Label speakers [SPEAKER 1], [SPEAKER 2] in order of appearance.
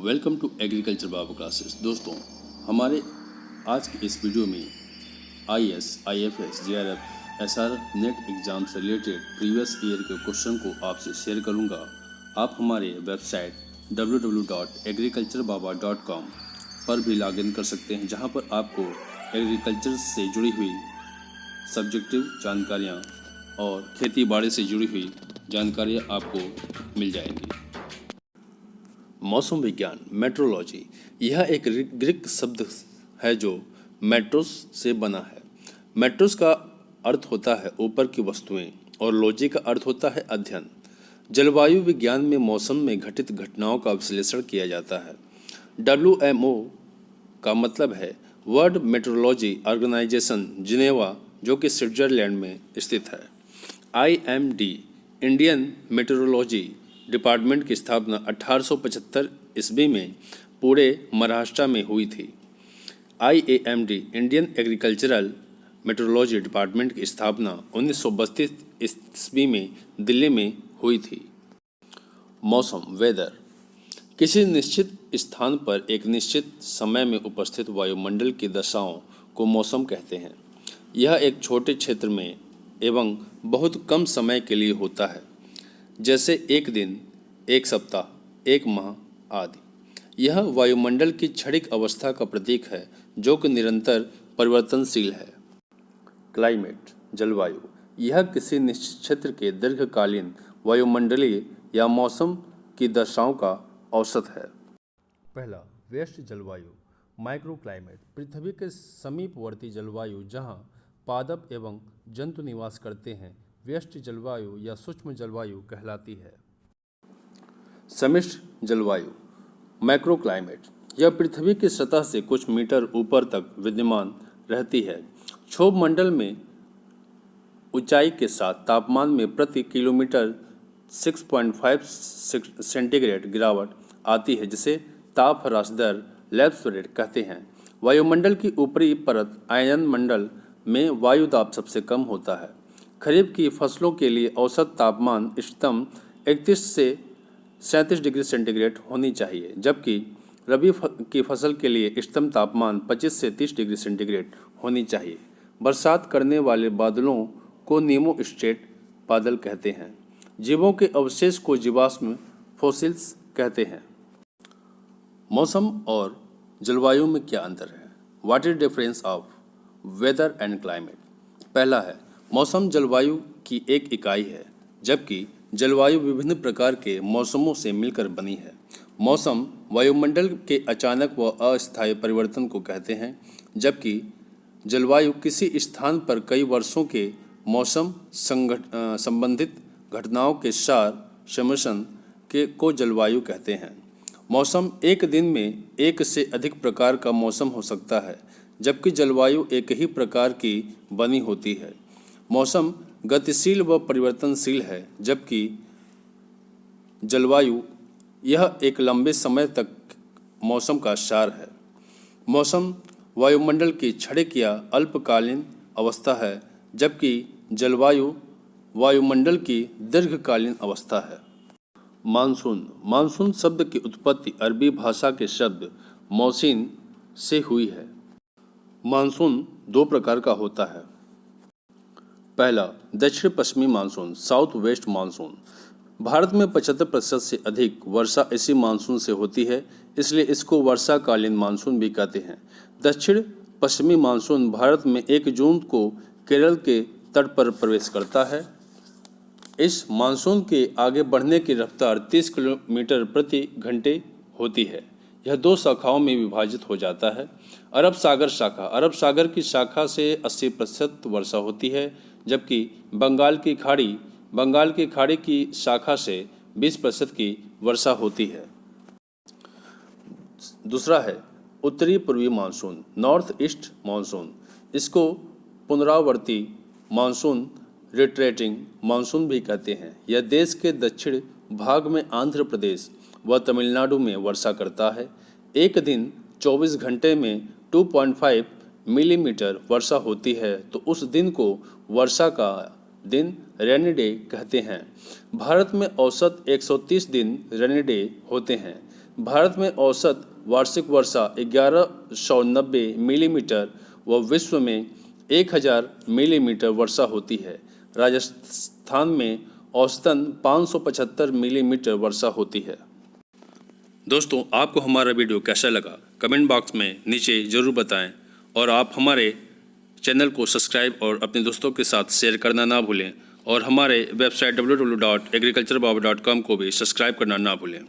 [SPEAKER 1] Welcome to agriculture Baba classes. दोस्तों, हमारे आज के इस वीडियो में IAS, IFS, JRF, SR net exam से रिलेटेड प्रीवियस ईयर के क्वेश्चन को आपसे शेयर करूंगा। आप हमारे वेबसाइट www.agriculturebaba.com पर भी लॉगिन कर सकते हैं, जहां पर आपको एग्रीकल्चर से जुड़ी हुई सब्जेक्टिव जानकारियां और खेती बाड़ी से जुड़ी हुई जानकारियां आपको मिल जाएंगी। मौसम विज्ञान, मेट्रोलॉजी, यह एक ग्रीक शब्द है जो मेट्रोस से बना है। मेट्रोस का अर्थ होता है ऊपर की वस्तुएं और लॉजी का अर्थ होता है अध्ययन। जलवायु विज्ञान में मौसम में घटित घटनाओं का विश्लेषण किया जाता है। WMO का मतलब है वर्ल्ड मेट्रोलॉजी ऑर्गेनाइजेशन, जिनेवा, जो कि स्विट्जरलैंड में स्थित है। IMD, इंडियन मेट्रोलॉजी डिपार्टमेंट की स्थापना 1875 ईस्वी में पूरे महाराष्ट्र में हुई थी। IAMD, Indian agricultural metrology department की स्थापना 1932 ईस्वी में दिल्ली में हुई थी। मौसम, वेदर, किसी निश्चित स्थान पर एक निश्चित समय में उपस्थित वायुमंडल की दशाओं को मौसम कहते हैं। यह एक छोटे क्षेत्र में एवं बहुत कम समय के लिए होता है, जैसे एक दिन, एक सप्ताह, एक माह आदि। यह वायुमंडल की क्षणिक अवस्था का प्रतीक है जो कि निरंतर परिवर्तनशील है। क्लाइमेट, जलवायु, यह किसी निश्चित क्षेत्र के दीर्घकालीन वायुमंडलीय या मौसम की दशाओं का औसत है। पहला, व्यष्टि जलवायु, माइक्रो क्लाइमेट, पृथ्वी के समीपवर्ती जलवायु जहाँ पादप एवं जंतु निवास करते हैं व्यष्टि जलवायु या सूक्ष्म जलवायु कहलाती है। समिष्ट जलवायु, मैक्रो क्लाइमेट, यह पृथ्वी की सतह से कुछ मीटर ऊपर तक विद्यमान रहती है। क्षोभ मंडल में ऊंचाई के साथ तापमान में प्रति किलोमीटर 6.5 सेंटीग्रेड गिरावट आती है, जिसे ताप ह्रास दर लैप्स रेट कहते हैं। वायुमंडल की ऊपरी परत आयन मंडल में वायु दाब सबसे कम होता है। खरीफ की फसलों के लिए औसत तापमान इष्टतम 31 से 37 डिग्री सेंटीग्रेड होनी चाहिए, जबकि रबी की फसल के लिए इष्टतम तापमान 25 से 30 डिग्री सेंटीग्रेड होनी चाहिए। बरसात करने वाले बादलों को नीमोस्टेट बादल कहते हैं। जीवों के अवशेष को जीवाश्म फॉसिल्स कहते हैं। मौसम और जलवायु में क्या अंतर है? What is difference of weather and climate? पहला है, मौसम जलवायु की एक इकाई है, जबकि जलवायु विभिन्न प्रकार के मौसमों से मिलकर बनी है। मौसम वायुमंडल के अचानक व अस्थायी परिवर्तन को कहते हैं, जबकि जलवायु किसी स्थान पर कई वर्षों के मौसम संबंधित घटनाओं के सार समेशन को जलवायु कहते हैं। मौसम एक दिन में एक से अधिक प्रकार का मौसम हो सकता है, जबकि जलवायु एक ही प्रकार की बनी होती है। मौसम गतिशील व परिवर्तनशील है, जबकि जलवायु यह एक लंबे समय तक मौसम का सार है। मौसम वायुमंडल की क्षणिक या अल्पकालीन अवस्था है, जबकि जलवायु वायुमंडल की दीर्घकालीन अवस्था है। मानसून, मानसून शब्द की उत्पत्ति अरबी भाषा के शब्द मौसीन से हुई है। मानसून दो प्रकार का होता है। पहला, दक्षिण पश्चिमी monsoon, south west monsoon. Bharat में 75% से अधिक वर्षा इसी मानसून से होती है, इसलिए इसको वर्षाकालीन मानसून भी कहते हैं। दक्षिण पश्चिमी मानसून भारत में 1 जून को केरल के तट पर प्रवेश करता है। इस मानसून के आगे बढ़ने की रफ्तार 30 किलोमीटर प्रति घंटे होती है। यह 2 शाखाओं में विभाजित हो जाता है। अरब सागर शाखा, अरब सागर की शाखा से 80% वर्षा होती है, जबकि बंगाल की खाड़ी की शाखा से 20% की वर्षा होती है। दूसरा है उत्तरी पूर्वी मानसून, नॉर्थ ईस्ट मानसून। इसको पुनरावर्ती मानसून, रिट्रेटिंग मानसून भी कहते हैं। यह देश के दक्षिण भाग में आंध्र प्रदेश व तमिलनाडु में वर्षा करता है। एक दिन 24 घंटे में 2.5 मिलीमीटर वर्षा होती है, तो उस दिन को वर्षा का दिन रेनी डे कहते हैं। भारत में औसत 130 दिन रेनी डे होते हैं, भारत में औसत वार्षिक वर्षा 1190 मिलीमीटर व विश्व में 1000 मिलीमीटर वर्षा होती है। राजस्थान में औसतन 575 मिलीमीटर वर्षा होती है। दोस्तों, आपको हमारा वीडियो कैसा लगा कमेंट बॉक्स में नीचे ज़रूर बताएं और आप हमारे चैनल को सब्सक्राइब और अपने दोस्तों के साथ शेयर करना ना भूलें और हमारे वेबसाइट www.agriculturebabu.com को भी सब्सक्राइब करना ना भूलें।